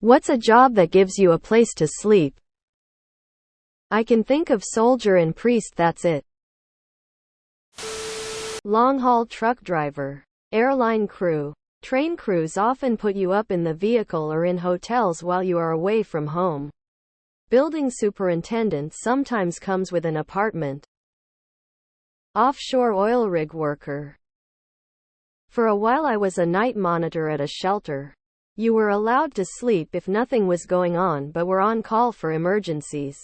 What's a job that gives you a place to sleep? I can think of soldier and priest, that's it. Long-haul truck driver. Airline crew. Train crews often put you up in the vehicle or in hotels while you are away from home. Building superintendent sometimes comes with an apartment. Offshore oil rig worker. For a while I was a night monitor at a shelter. You were allowed to sleep if nothing was going on but were on call for emergencies.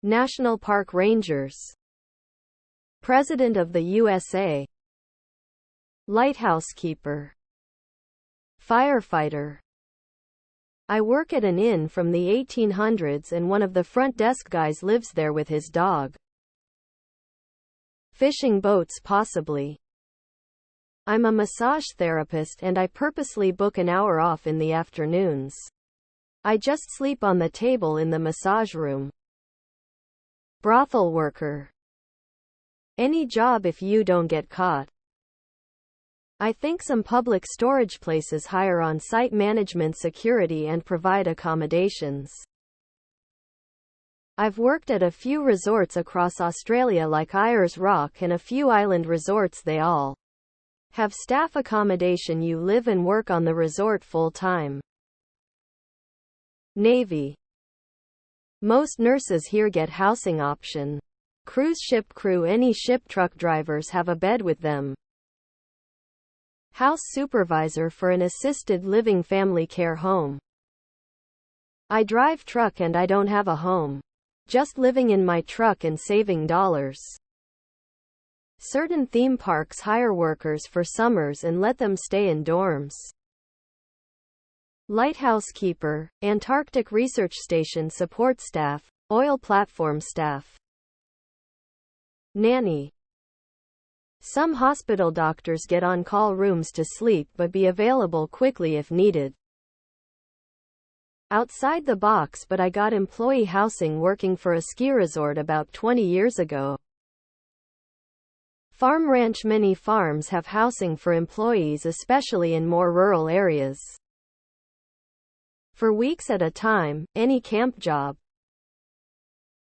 National Park Rangers. President of the USA. Lighthouse keeper. Firefighter. I work at an inn from the 1800s and one of the front desk guys lives there with his dog. Fishing boats possibly. I'm a massage therapist and I purposely book an hour off in the afternoons. I just sleep on the table in the massage room. Brothel worker. Any job if you don't get caught. I think some public storage places hire on-site management security and provide accommodations. I've worked at a few resorts across Australia like Ayers Rock and a few island resorts. They all have staff accommodation. You live and work on the resort full-time. Navy. Most nurses here get housing option. Cruise ship crew. Any ship. Truck drivers have a bed with them. House supervisor for an assisted living family care home. I drive truck and I don't have a home. Just living in my truck and saving dollars. Certain theme parks hire workers for summers and let them stay in dorms. Lighthouse keeper, Antarctic research station support staff, oil platform staff. Nanny. Some hospital doctors get on-call rooms to sleep but be available quickly if needed. Outside the box, but I got employee housing working for a ski resort about 20 years ago. Farm ranch. Many farms have housing for employees, especially in more rural areas. For weeks at a time, any camp job.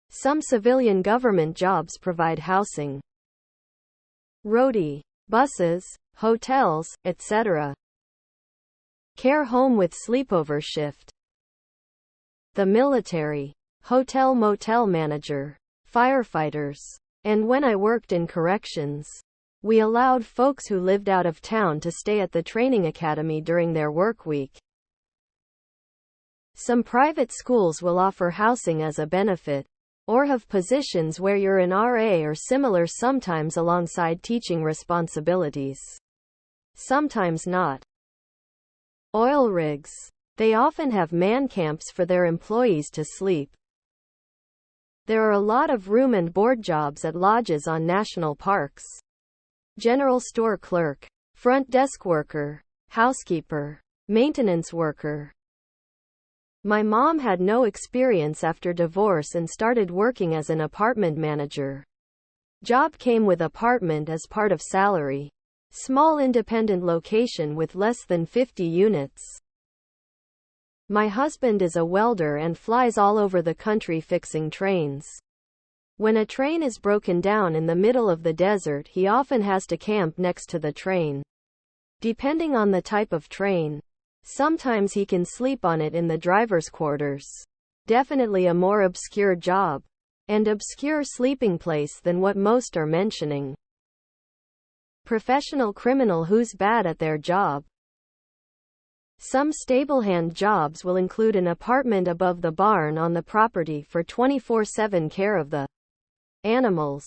Some civilian government jobs provide housing. Roadie. Buses, hotels, etc. Care home with sleepover shift. The military. Hotel motel manager. Firefighters. And when I worked in corrections, we allowed folks who lived out of town to stay at the training academy during their work week. Some private schools will offer housing as a benefit, or have positions where you're an RA or similar, sometimes alongside teaching responsibilities. Sometimes not. Oil rigs. They often have man camps for their employees to sleep. There are a lot of room and board jobs at lodges on national parks. General store clerk. Front desk worker. Housekeeper. Maintenance worker. My mom had no experience after divorce and started working as an apartment manager. Job came with apartment as part of salary. Small independent location with less than 50 units. My husband is a welder and flies all over the country fixing trains. When a train is broken down in the middle of the desert, he often has to camp next to the train. Depending on the type of train, sometimes he can sleep on it in the driver's quarters. Definitely a more obscure job. And obscure sleeping place than what most are mentioning. Professional criminal who's bad at their job. Some stablehand jobs will include an apartment above the barn on the property for 24/7 care of the animals.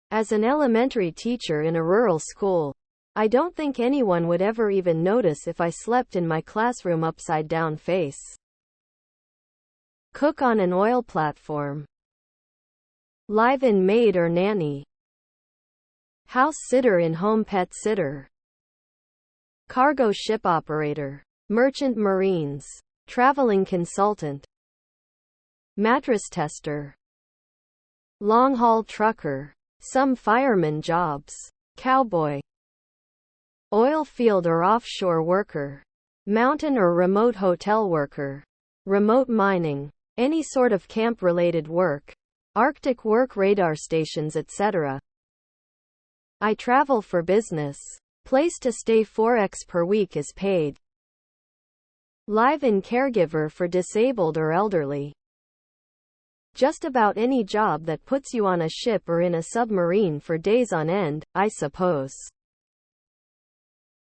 As an elementary teacher in a rural school, I don't think anyone would ever even notice if I slept in my classroom upside down face. Cook on an oil platform. Live-in maid or nanny. House sitter in home. Pet sitter. Cargo ship operator. Merchant marines. Traveling consultant. Mattress tester. Long-haul trucker. Some fireman jobs. Cowboy. Oil field or offshore worker. Mountain or remote hotel worker. Remote mining. Any sort of camp-related work. Arctic work, radar stations, etc. I travel for business. Place to stay 4x per week is paid. Live-in caregiver for disabled or elderly. Just about any job that puts you on a ship or in a submarine for days on end, I suppose.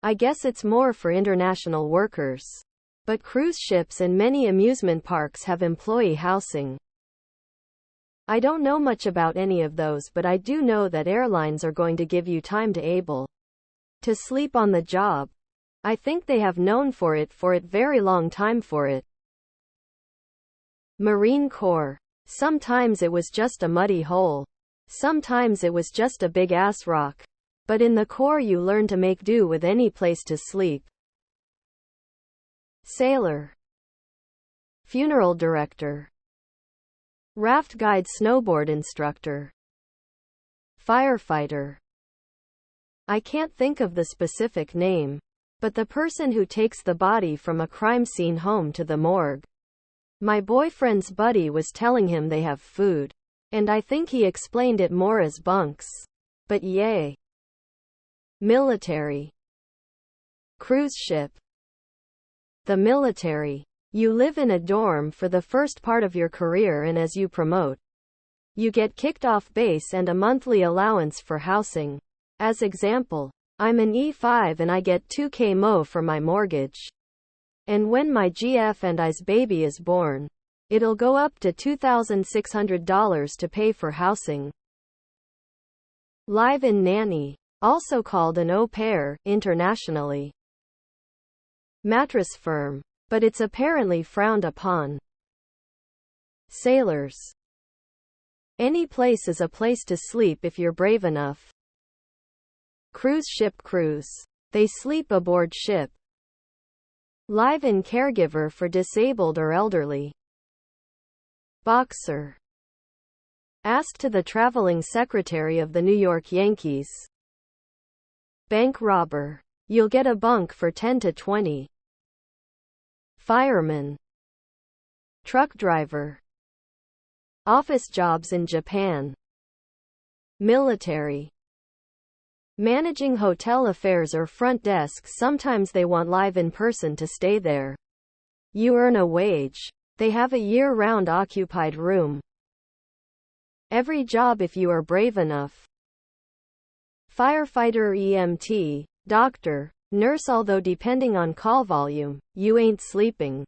I guess it's more for international workers. But cruise ships and many amusement parks have employee housing. I don't know much about any of those, but I do know that airlines are going to give you time to able to sleep on the job. I think they have known for it very long time for it. Marine Corps. Sometimes it was just a muddy hole. Sometimes it was just a big ass rock. But in the Corps you learn to make do with any place to sleep. Sailor. Funeral director. Raft guide, snowboard instructor. Firefighter. I can't think of the specific name, but the person who takes the body from a crime scene home to the morgue. My boyfriend's buddy was telling him they have food, and I think he explained it more as bunks. But yay. Military. Cruise ship. The military. You live in a dorm for the first part of your career, and as you promote, you get kicked off base and a monthly allowance for housing. As example, I'm an E5 and I get 2K mo for my mortgage. And when my GF and I's baby is born, it'll go up to $2,600 to pay for housing. Live-in nanny, also called an au pair, internationally. Mattress firm, but it's apparently frowned upon. Sailors. Any place is a place to sleep if you're brave enough. Cruise ship cruise. They sleep aboard ship. Live-in caregiver for disabled or elderly. Boxer. Asked to the traveling secretary of the New York Yankees. Bank robber. You'll get a bunk for 10 to 20. Fireman. Truck driver. Office jobs in Japan. Military. Managing hotel affairs or front desks. Sometimes they want live-in person to stay there. You earn a wage. They have a year-round occupied room. Every job if you are brave enough. Firefighter, EMT, doctor, nurse, although depending on call volume, you ain't sleeping.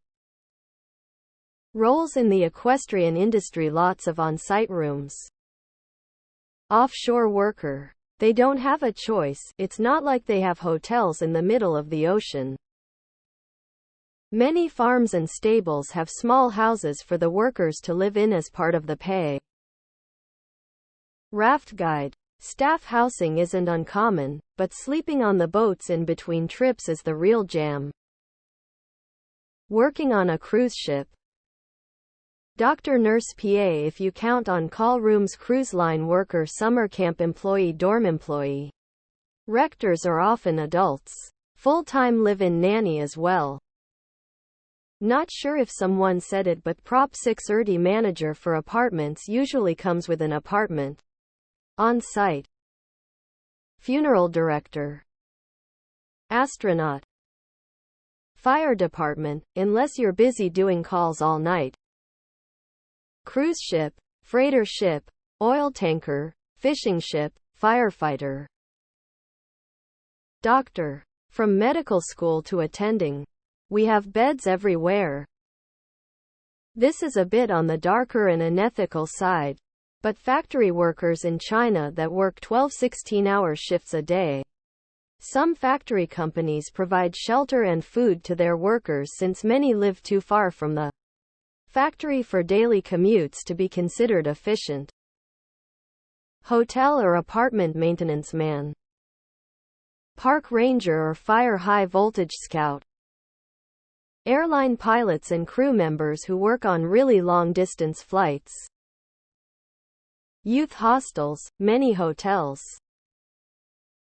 Roles in the equestrian industry. Lots of on-site rooms. Offshore worker. They don't have a choice. It's not like they have hotels in the middle of the ocean. Many farms and stables have small houses for the workers to live in as part of the pay. Raft guide. Staff housing isn't uncommon, but sleeping on the boats in between trips is the real jam. Working on a cruise ship. Doctor, nurse, PA if you count on call rooms. Cruise line worker, summer camp employee, dorm employee. Rectors are often adults. Full-time live-in nanny as well. Not sure if someone said it, but Prop 630 manager for apartments usually comes with an apartment on site. Funeral director. Astronaut. Fire department, unless you're busy doing calls all night. Cruise ship, freighter ship, oil tanker, fishing ship, firefighter. Doctor. From medical school to attending. We have beds everywhere. This is a bit on the darker and unethical side. But factory workers in China that work 12-16-hour shifts a day. Some factory companies provide shelter and food to their workers since many live too far from the factory for daily commutes to be considered efficient. Hotel or apartment maintenance man. Park ranger or fire high voltage scout. Airline pilots and crew members who work on really long distance flights. Youth hostels, many hotels.